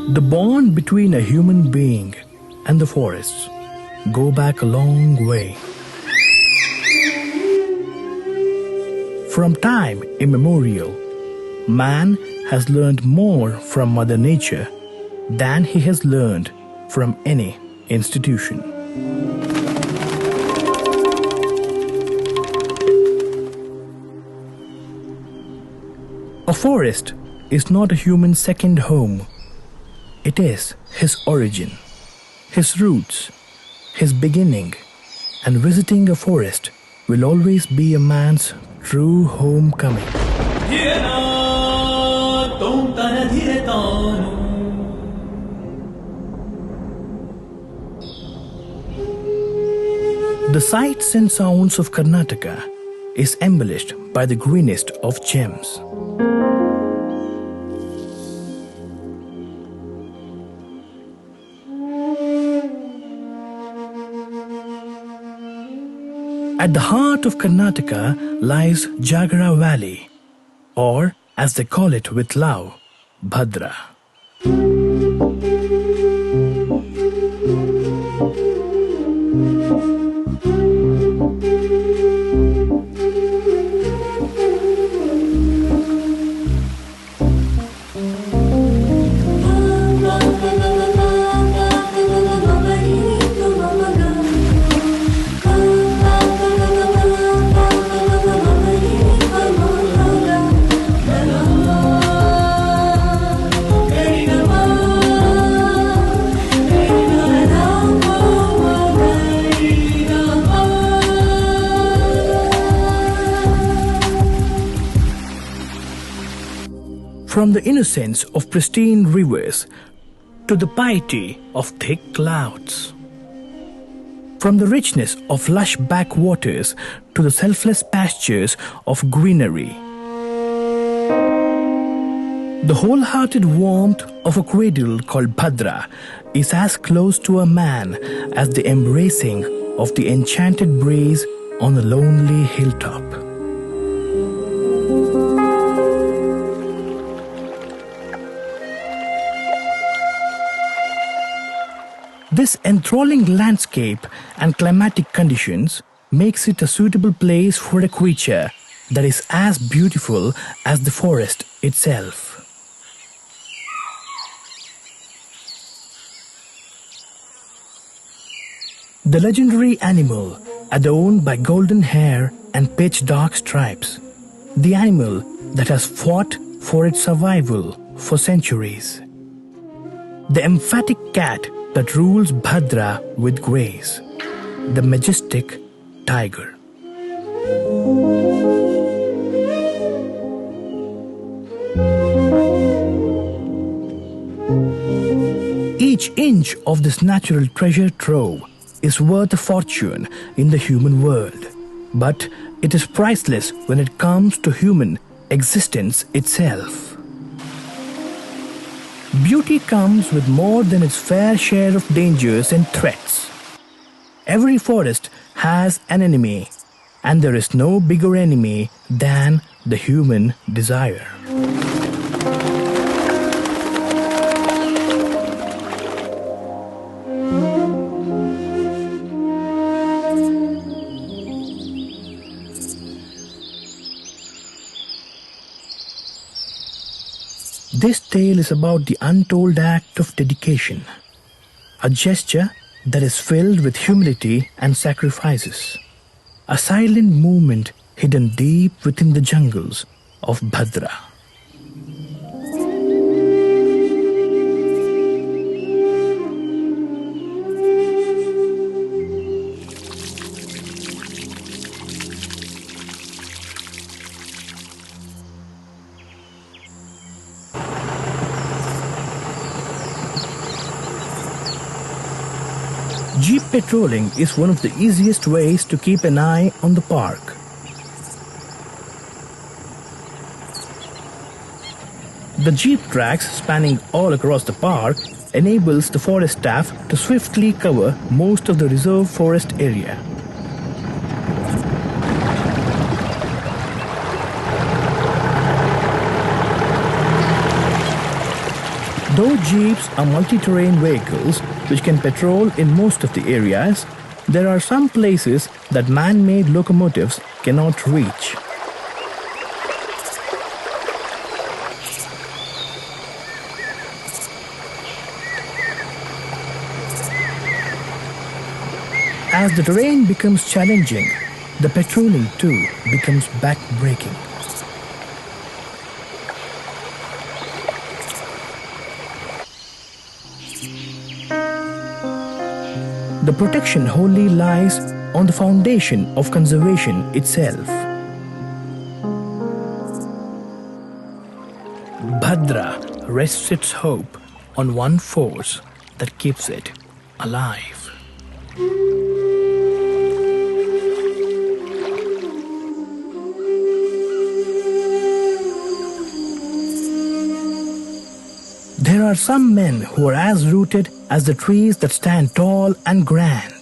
The bond between a human being and the forests go back a long way. From time immemorial, man has learned more from Mother Nature than he has learned from any institution. A forest is not a human's second home. It is his origin, his roots, his beginning, and visiting a forest will always be a man's true homecoming. The sights and sounds of Karnataka is embellished by the greenest of gems. At the heart of Karnataka lies Jagara Valley, or as they call it with love, Bandra. From the innocence of pristine rivers to the piety of thick clouds. From the richness of lush backwaters to the selfless pastures of greenery. The wholehearted warmth of a cradle called Bandra is as close to a man as the embracing of the enchanted breeze on a lonely hilltop. This enthralling landscape and climatic conditions makes it a suitable place for a creature that is as beautiful as the forest itself. The legendary animal adorned by golden hair and pitch dark stripes. The animal that has fought for its survival for centuries. The emphatic cat that rules Bandra with grace, the majestic tiger. Each inch of this natural treasure trove is worth a fortune in the human world, but it is priceless when it comes to human existence itself. Beauty comes with more than its fair share of dangers and threats. Every forest has an enemy, and there is no bigger enemy than the human desire. This tale is about the untold act of dedication, a gesture that is filled with humility and sacrifices, a silent movement hidden deep within the jungles of Bandra. Jeep patrolling is one of the easiest ways to keep an eye on the park. The jeep tracks spanning all across the park enables the forest staff to swiftly cover most of the reserve forest area. Though jeeps are multi-terrain vehicles which can patrol in most of the areas, there are some places that man-made locomotives cannot reach. As the terrain becomes challenging, the patrolling too becomes back-breaking. The protection wholly lies on the foundation of conservation itself. Bandra rests its hope on one force that keeps it alive. There are some men who are as rooted as the trees that stand tall and grand.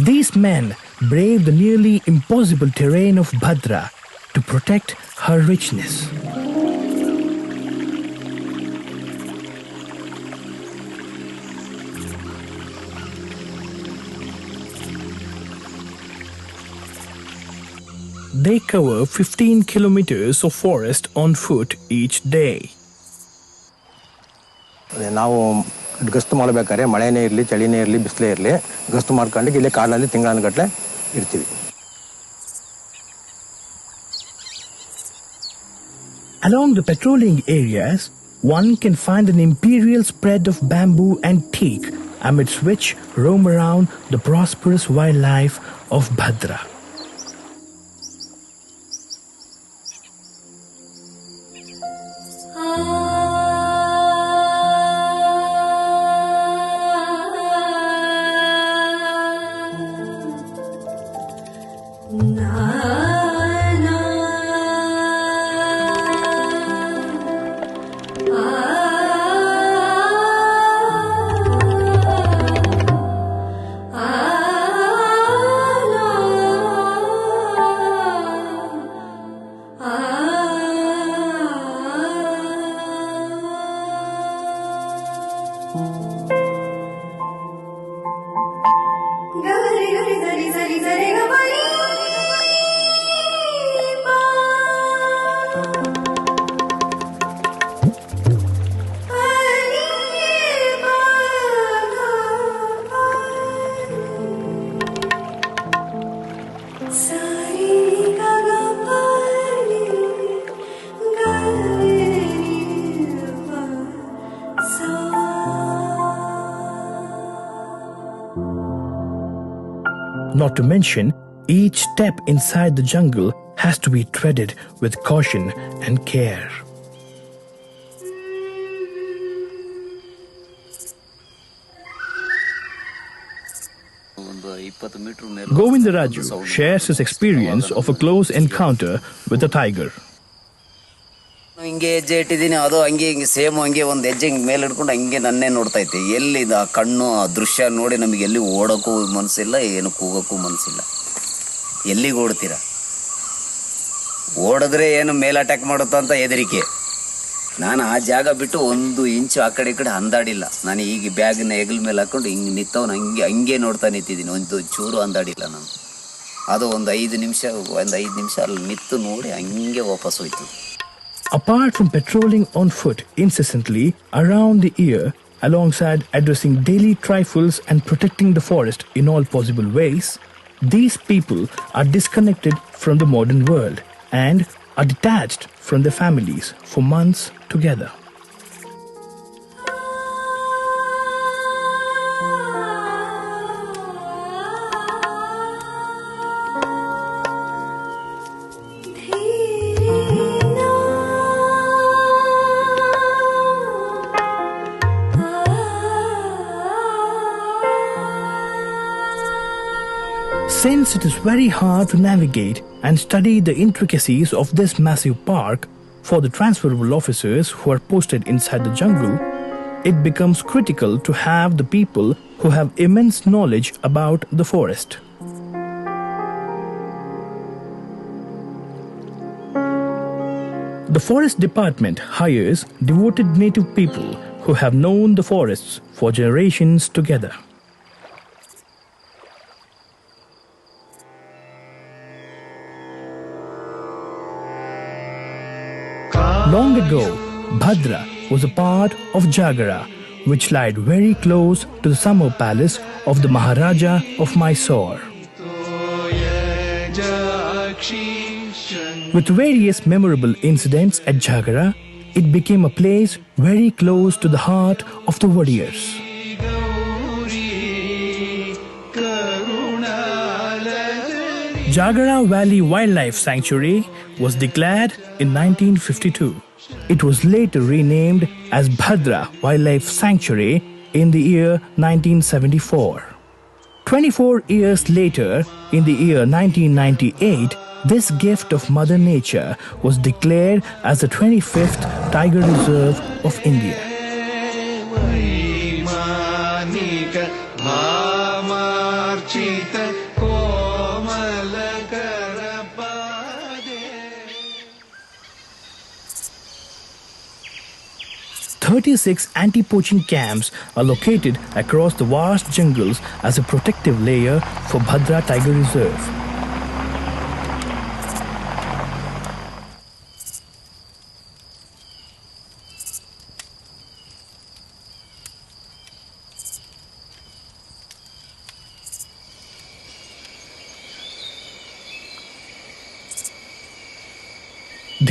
These men brave the nearly impossible terrain of Bandra to protect her richness. They cover 15 kilometers of forest on foot each day. ನಾವು ಗಸ್ತು ಮಾಡಬೇಕಾದ್ರೆ ಮಳೆನೇ ಇರಲಿ ಚಳಿನೇ ಇರಲಿ ಬಿಸಿಲೇ ಇರಲಿ ಗಸ್ತು ಮಾಡ್ಕೊಂಡು ಇಲ್ಲೇ ಕಾಡಲ್ಲಿ ತಿಂಗಳಾನುಗಟ್ಟಲೆ ಇರ್ತೀವಿ. Along the patrolling areas, one can find an imperial spread of bamboo and teak amidst which roam around the prosperous wildlife of Bandra. Not to mention, each step inside the jungle has to be treaded with caution and care. Govindaraju shares his experience of a close encounter with a tiger. ಹಿಂಗೆ ಹೆಜ್ಜೆ ಇಟ್ಟಿದ್ದೀನಿ, ಅದು ಹಂಗೆ ಹಿಂಗೆ same ಹಂಗೆ ಒಂದು ಹೆಜ್ಜೆ ಹಿಂಗೆ ಮೇಲೆ ಹಿಡ್ಕೊಂಡು ಹಂಗೆ ನನ್ನೇ ನೋಡ್ತಾ ಇತ್ತು. ಎಲ್ಲಿದು ಆ ಕಣ್ಣು ಆ ದೃಶ್ಯ ನೋಡಿ ನಮಗೆ ಎಲ್ಲಿ ಓಡೋಕ್ಕೂ ಮನಸ್ಸಿಲ್ಲ, ಏನು ಕೂಗೋಕ್ಕೂ ಮನಸ್ಸಿಲ್ಲ. ಎಲ್ಲಿಗೆ ಓಡ್ತೀರ? ಓಡಿದ್ರೆ ಏನು ಮೇಲೆ ಅಟ್ಯಾಕ್ ಮಾಡುತ್ತಾ ಅಂತ ಹೆದರಿಕೆ. ನಾನು ಆ ಜಾಗ ಬಿಟ್ಟು 1 ಇಂಚು ಆ ಕಡೆ ಈ ಕಡೆ ಅಂದಾಡಿಲ್ಲ. ನಾನು ಈಗ ಬ್ಯಾಗನ್ನ ಹೆಗಲ ಮೇಲೆ ಹಾಕೊಂಡು ಹಿಂಗೆ ನಿಂತವನು ಹಂಗೆ ನೋಡ್ತಾ ನಿಂತಿದ್ದೀನಿ. ಒಂದು ಚೂರು ಅಂದಾಡಿಲ್ಲ ನಾನು. ಅದು ಒಂದು 5 ನಿಮಿಷ ಅಲ್ಲಿ ನಿಂತು ನೋಡಿ ಹಂಗೆ ವಾಪಸ್ ಹೋಯ್ತು. Apart from patrolling on foot incessantly around the year, alongside addressing daily trifles and protecting the forest in all possible ways, these people are disconnected from the modern world and are detached from their families for months together. Since it is very hard to navigate and study the intricacies of this massive park for the transferable officers who are posted inside the jungle, it becomes critical to have the people who have immense knowledge about the forest. The Forest Department hires devoted native people who have known the forests for generations together. Long ago, Bhadra was a part of Jagara, which lied very close to the summer palace of the Maharaja of Mysore. With various memorable incidents at Jagara, it became a place very close to the heart of the warriors. Jagara Valley Wildlife Sanctuary was declared in 1952. It was later renamed as Bhadra Wildlife Sanctuary in the year 1974. 24 years later, in the year 1998, this gift of Mother Nature was declared as the 25th Tiger Reserve of India. "36 anti-poaching camps are located across the vast jungles as a protective layer for Bhadra Tiger Reserve.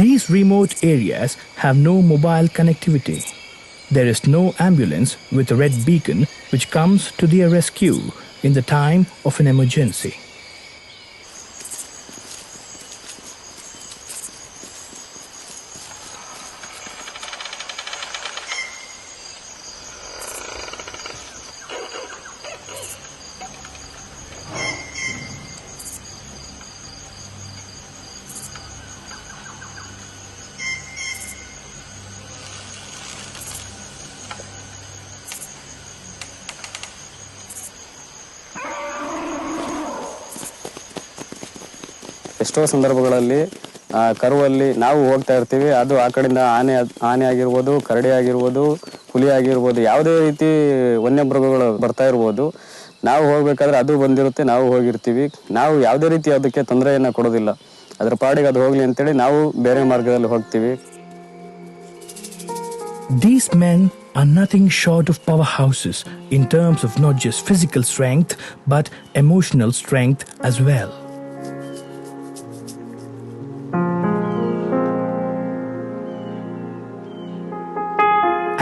These remote areas have no mobile connectivity. There is no ambulance with a red beacon which comes to their rescue in the time of an emergency. ಎಷ್ಟೋ ಸಂದರ್ಭಗಳಲ್ಲಿ ಕರುವಲ್ಲಿ ನಾವು ಹೋಗ್ತಾ ಇರ್ತೀವಿ, ಅದು ಆ ಕಡೆಯಿಂದ ಆನೆ ಆಗಿರ್ಬೋದು, ಕರಡಿ ಆಗಿರ್ಬೋದು, ಹುಲಿ ಆಗಿರ್ಬೋದು, ಯಾವುದೇ ರೀತಿ ವನ್ಯಮೃಗಗಳು ಬರ್ತಾ ಇರ್ಬೋದು. ನಾವು ಹೋಗ್ಬೇಕಾದ್ರೆ ಅದು ಬಂದಿರುತ್ತೆ, ನಾವು ಹೋಗಿರ್ತೀವಿ. ನಾವು ಯಾವುದೇ ರೀತಿ ಅದಕ್ಕೆ ತೊಂದರೆಯನ್ನು ಕೊಡೋದಿಲ್ಲ. ಅದರ ಪಾಡಿಗೆ ಅದು ಹೋಗ್ಲಿ ಅಂತೇಳಿ ನಾವು ಬೇರೆ ಮಾರ್ಗದಲ್ಲಿ ಹೋಗ್ತೀವಿ. These men are nothing short of powerhouses in terms of not just physical strength but emotional strength as well.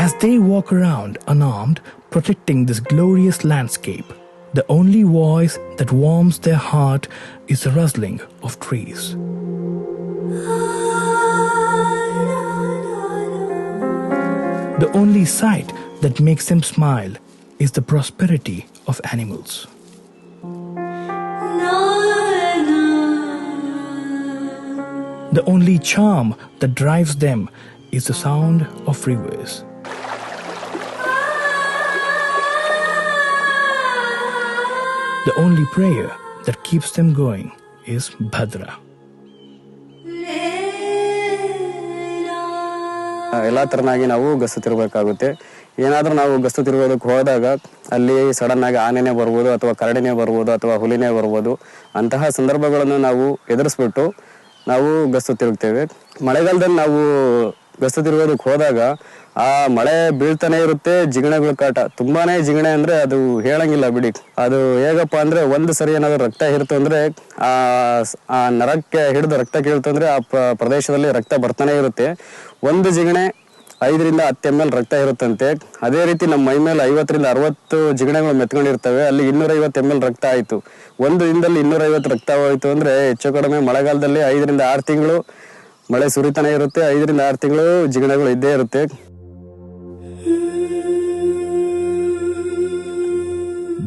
As they walk around unarmed, protecting this glorious landscape, the only voice that warms their heart is the rustling of trees. The only sight that makes them smile is the prosperity of animals. The only charm that drives them is the sound of rivers. The only prayer that keeps them going is Bhadra. ಎಲ್ಲ ಥರನಾಗಿ ನಾವು ಗಸ್ತು ತಿರ್ಬೇಕಾಗುತ್ತೆ. ಏನಾದರೂ ನಾವು ಗಸ್ತು ತಿರುಗೋದಕ್ಕೆ ಹೋದಾಗ ಅಲ್ಲಿ ಸಡನ್ನಾಗಿ ಆನೆನೇ ಬರ್ಬೋದು, ಅಥವಾ ಕರಡಿನೇ ಬರ್ಬೋದು, ಅಥವಾ ಹುಲಿನೇ ಬರ್ಬೋದು. ಅಂತಹ ಸಂದರ್ಭಗಳನ್ನು ನಾವು ಎದುರಿಸ್ಬಿಟ್ಟು ನಾವು ಗಸ್ತು ತಿರುಗ್ತೇವೆ. ಮಳೆಗಾಲದಲ್ಲಿ ನಾವು ಗಸ್ತು ತಿರುಗೋದಕ್ಕೆ ಹೋದಾಗ ಆ ಮಳೆ ಬೀಳ್ತಾನೆ ಇರುತ್ತೆ, ಜಿಗಣೆಗಳ ಕಾಟ ತುಂಬಾನೇ ಜಿಗಣೆ ಅಂದ್ರೆ ಅದು ಹೇಳಂಗಿಲ್ಲ ಬಿಡಿ. ಅದು ಹೇಗಪ್ಪ ಅಂದ್ರೆ ಒಂದು ಸರಿ ಏನಾದ್ರು ರಕ್ತ ಹಿಡ್ತು ಅಂದ್ರೆ ಆ ನರಕ್ಕೆ ಹಿಡಿದು ರಕ್ತ ಕೀಳ್ತು ಅಂದ್ರೆ ಆ ಪ್ರದೇಶದಲ್ಲಿ ರಕ್ತ ಬರ್ತಾನೆ ಇರುತ್ತೆ. ಒಂದು ಜಿಗಣೆ 5 ರಿಂದ 10 ml ರಕ್ತ ಇರುತ್ತಂತೆ. ಅದೇ ರೀತಿ ನಮ್ಮ ಮೈ ಮೇಲೆ 50 ರಿಂದ 60 ಜಿಗಣೆಗಳು ಮೆತ್ಕೊಂಡಿರ್ತವೆ. ಅಲ್ಲಿ 250 ml ರಕ್ತ ಆಯ್ತು. ಒಂದು ದಿನದಲ್ಲಿ 250 ರಕ್ತ ಹೋಯ್ತು ಅಂದ್ರೆ ಹೆಚ್ಚು ಕಡಿಮೆ ಮಳೆಗಾಲದಲ್ಲಿ 5 ರಿಂದ 6 ತಿಂಗಳು ಮಳೆ ಸುರಿತಾನೆ ಇರುತ್ತೆ. 5 ರಿಂದ 6 ತಿಂಗಳು ಜಿಗಣೆಗಳು ಇದ್ದೇ ಇರುತ್ತೆ.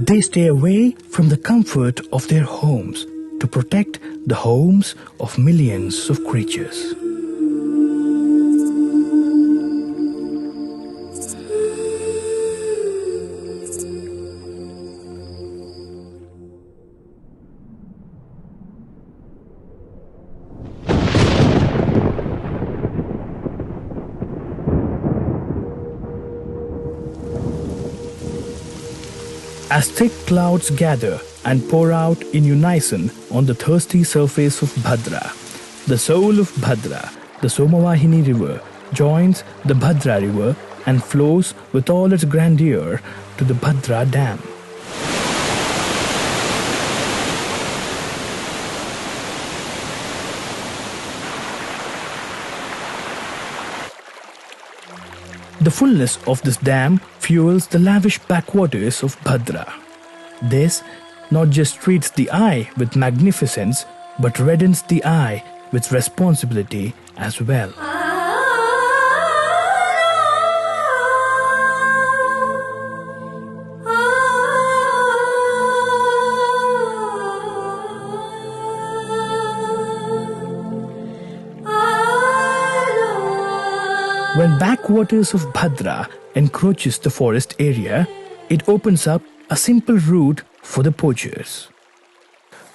They stay away from the comfort of their homes to protect the homes of millions of creatures. As thick clouds gather and pour out in unison on the thirsty surface of Bhadra, the soul of Bhadra, the Somavahini river, joins the Bhadra river and flows with all its grandeur to the Bhadra dam. The fullness of this dam fuels the lavish backwaters of Bhadra. This not just treats the eye with magnificence, but reddens the eye with responsibility as well. When backwaters of Bhadra encroaches the forest area, it opens up a simple route for the poachers.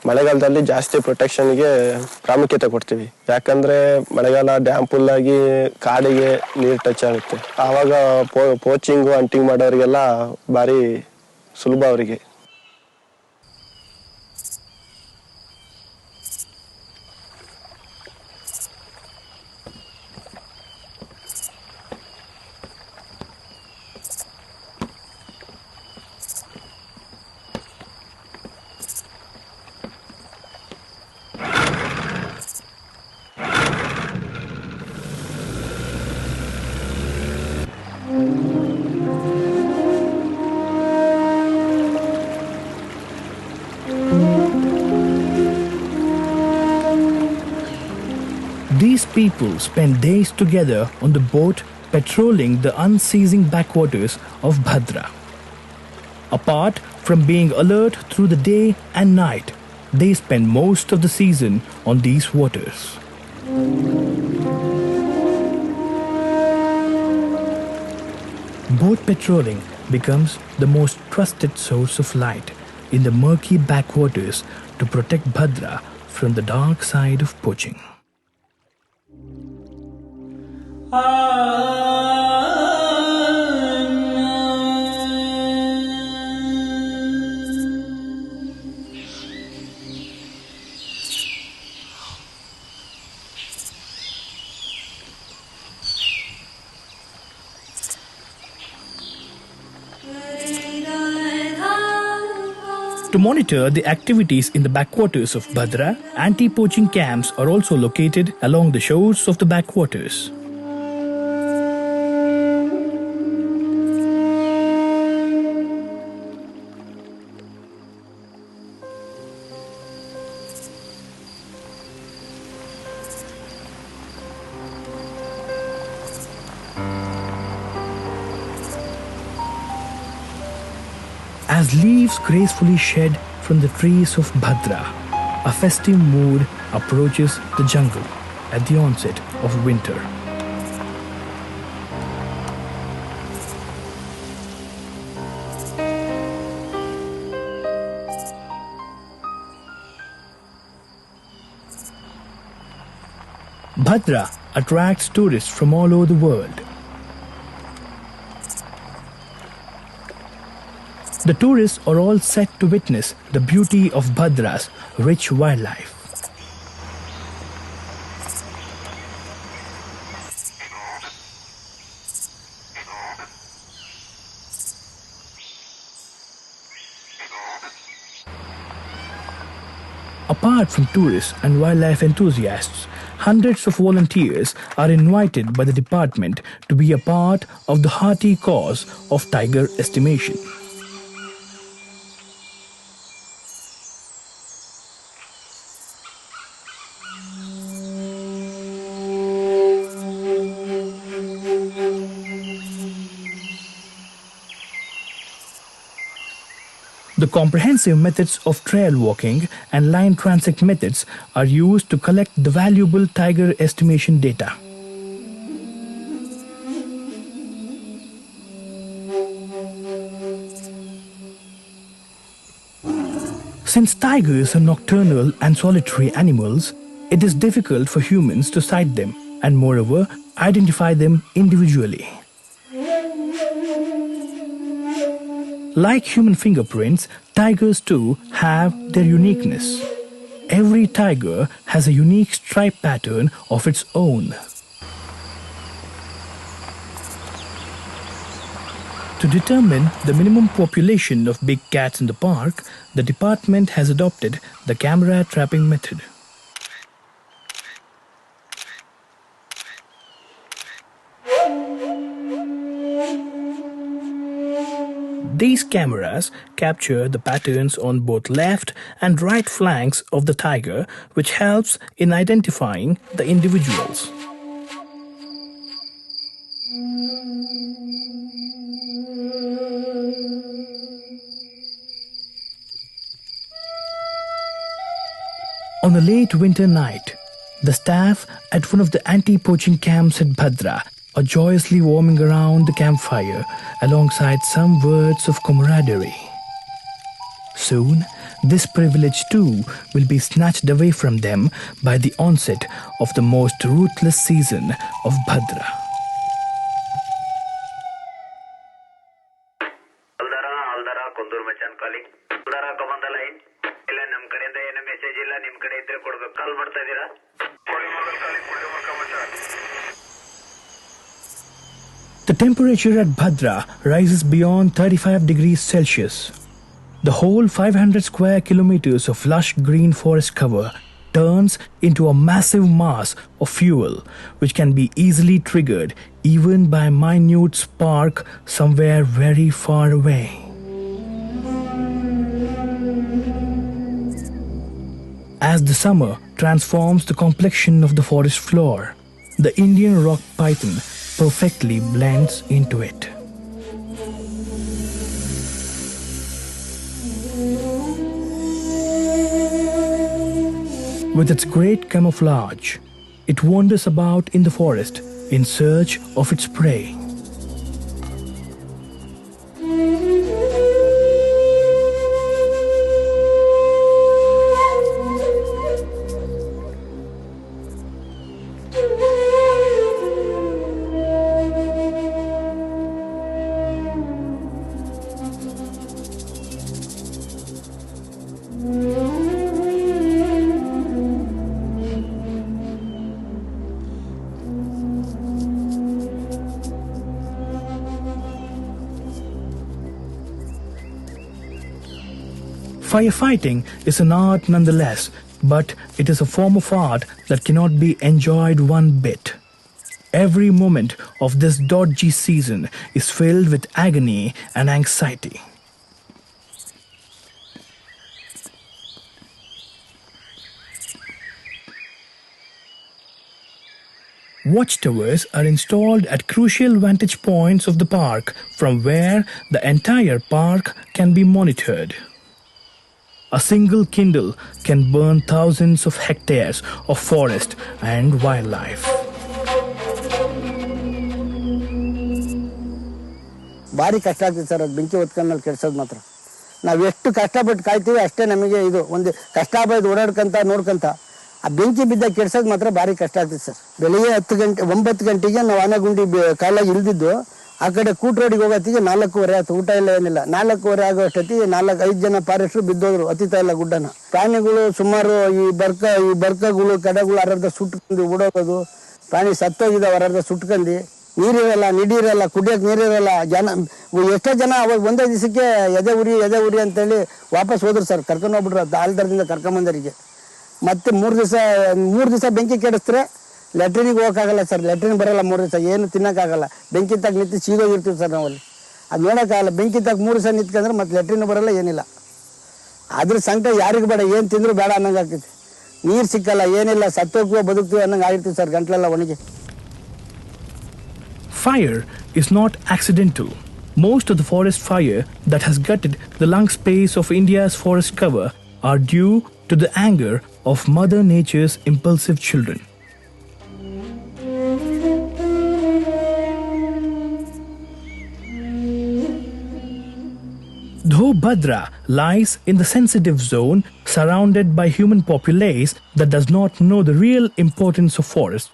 ಮಳೆಗಾಲದಲ್ಲಿ ಜಾಸ್ತಿ ಪ್ರೊಟೆಕ್ಷನ್ಗೆ ಪ್ರಾಮುಖ್ಯತೆ ಕೊಡ್ತೀವಿ. ಯಾಕಂದ್ರೆ ಮಳೆಗಾಲ dam full ಆಗಿ ಕಾಡಿಗೆ ನೀರು touch ಆಗುತ್ತೆ. ಆವಾಗ ಪೋಚಿಂಗು ಹಂಟಿಂಗ್ ಮಾಡೋರಿಗೆಲ್ಲ ಭಾರಿ ಸುಲಭ ಅವರಿಗೆ. These people spend days together on the boat patrolling the unceasing backwaters of Bhadra. Apart from being alert through the day and night, they spend most of the season on these waters. Boat patrolling becomes the most trusted source of light in the murky backwaters to protect Bhadra from the dark side of poaching. To monitor the activities in the backwaters of Bhadra, anti-poaching camps are also located along the shores of the backwaters. As leaves gracefully shed from the trees of Bhadra, a festive mood approaches the jungle at the onset of winter. Bhadra attracts tourists from all over the world. The tourists are all set to witness the beauty of Bhadra's rich wildlife. Apart from tourists and wildlife enthusiasts, hundreds of volunteers are invited by the department to be a part of the hearty cause of tiger estimation. The comprehensive methods of trail walking and line transect methods are used to collect the valuable tiger estimation data. Since tigers are nocturnal and solitary animals, it is difficult for humans to sight them and moreover identify them individually. Like human fingerprints, tigers too have their uniqueness. Every tiger has a unique stripe pattern of its own. To determine the minimum population of big cats in the park, the department has adopted the camera trapping method. These cameras capture the patterns on both left and right flanks of the tiger, which helps in identifying the individuals. On a late winter night, the staff at one of the anti-poaching camps at Bandra are joyously warming around the campfire alongside some words of camaraderie. Soon, this privilege too will be snatched away from them by the onset of the most ruthless season of Bandra. The temperature at Bandra rises beyond 35 degrees Celsius. The whole 500 square kilometers of lush green forest cover turns into a massive mass of fuel, which can be easily triggered even by a minute spark somewhere very far away. As the summer transforms the complexion of the forest floor, the Indian rock python perfectly blends into it. With its great camouflage, it wanders about in the forest in search of its prey. Firefighting is an art nonetheless, but it is a form of art that cannot be enjoyed one bit. Every moment of this dodgy season is filled with agony and anxiety. Watchtowers are installed at crucial vantage points of the park from where the entire park can be monitored. A single kindle can burn thousands of hectares of forest and wildlife. ಭಾರಿ ಕಷ್ಟ ಆಗ್ತದೆ sir. ಅದು ಬೆಂಕಿ ಹೊತ್ಕೊಂಡ್ಮೇಲೆ ಕೆಡ್ಸೋದು ಮಾತ್ರ ನಾವು ಎಷ್ಟು ಕಷ್ಟಪಟ್ಟು ಕಾಯ್ತೀವಿ ಅಷ್ಟೇ ನಮಗೆ ಇದು ಒಂದು ಕಷ್ಟ ಬೈದು ಓಡಾಡ್ಕೊಂತ ನೋಡ್ಕೊಂತ ಆ ಬೆಂಕಿ ಬಿದ್ದಾಗ ಕೆಡ್ಸೋದು ಮಾತ್ರ ಭಾರಿ ಕಷ್ಟ ಆಗ್ತದೆ ಸರ್. ಬೆಳಿಗ್ಗೆ 9 ಗಂಟೆಗೆ ನಾವು ಆನೆಗುಂಡಿ ಕಾಲಾಗಿ ಇಳಿದಿದ್ದು ಆ ಕಡೆ ಕೂಟ್ ರೋಡಿಗೆ ಹೋಗೋತ್ತಿಗೆ 4:15 ಆಯ್ತು. ಊಟ ಇಲ್ಲ ಏನಿಲ್ಲ. 4:15 ಆಗೋ ಅಷ್ಟೊತ್ತಿಗೆ 4-5 ಜನ ಫಾರೆಸ್ಟ್ರು ಬಿದ್ದೋದ್ರು ಹತ್ತಿತಾ ಇಲ್ಲ ಗುಡ್ಡನ. ಪ್ರಾಣಿಗಳು ಸುಮಾರು ಈ ಬರ್ಕಗಳು ಕಡಗಳು ಅರ್ಧ ಸುಟ್ಕೊಂಡು ಓಡೋಗೋದು, ಪ್ರಾಣಿ ಸತ್ತೋಗಿದ್ದಾವೆ ಅರ್ಧ ಸುಟ್ಕೊಂಡು, ನೀರಿರಲ್ಲ, ನಿಡಿರಲ್ಲ, ಕುಡಿಯೋಕೆ ನೀರಿರಲ್ಲ. ಎಷ್ಟೋ ಜನ ಅವಾಗ ಒಂದೇ ದಿವಸಕ್ಕೆ ಎದೆ ಉರಿ ಅಂತೇಳಿ ವಾಪಸ್ ಹೋದ್ರು ಸರ್. ಕರ್ಕೊಂಡು ಹೋಗ್ಬಿಟ್ರು ಆಲ್ದರದಿಂದ ಕರ್ಕೊಂಬಂದರಿಗೆ. ಮತ್ತೆ 3 ದಿವಸ ಬೆಂಕಿ ಕೆಡಿಸಿದ್ರೆ ಲ್ಯಾಟ್ರಿನಿಗೆ ಹೋಗೋಕ್ಕಾಗಲ್ಲ ಸರ್. ಲ್ಯಾಟ್ರಿನ್ ಬರೋಲ್ಲ 3 ದಿವಸ, ಏನು ತಿನ್ನೋಕ್ಕಾಗಲ್ಲ. ಬೆಂಕಿ ತಾಗ ನಿಂತು ಸೀದೋಗಿರ್ತೀವಿ ಸರ್ ನಾವಲ್ಲಿ. ಅದು ನೋಡೋಕ್ಕಾಗಲ್ಲ. ಬೆಂಕಿ ತಾಗ 3 ದಿವಸ ನಿಂತ್ಕೊಂಡ್ರೆ ಮತ್ತೆ ಲ್ಯಾಟ್ರಿನ್ ಬರೋಲ್ಲ, ಏನಿಲ್ಲ. ಅದ್ರ ಸಂಕಟ ಯಾರಿಗೆ ಬೇಡ, ಏನು ತಿಂದರೂ ಬೇಡ ಅನ್ನಂಗೆ ಆಗ್ತೈತಿ. ನೀರು ಸಿಕ್ಕಲ್ಲ, ಏನಿಲ್ಲ, ಸತ್ತೋಗ್ತೀವೋ ಬದುಕ್ತೀವೋ ಅನ್ನಂಗೆ ಆಗಿರ್ತೀವಿ ಸರ್ ಗಂಟ್ಲೆಲ್ಲ ಒಣಗಿ. Fire is not accidental. Most of the forest fire that has gutted the lung space of India's forest cover are due to the anger of Mother Nature's impulsive children. Though Bandra lies in the sensitive zone surrounded by human populace that does not know the real importance of forest,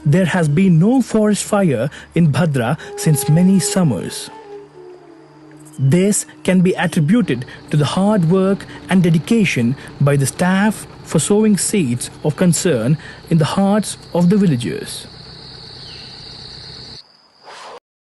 there has been no forest fire in Bandra since many summers. This can be attributed to the hard work and dedication by the staff for sowing seeds of concern in the hearts of the villagers.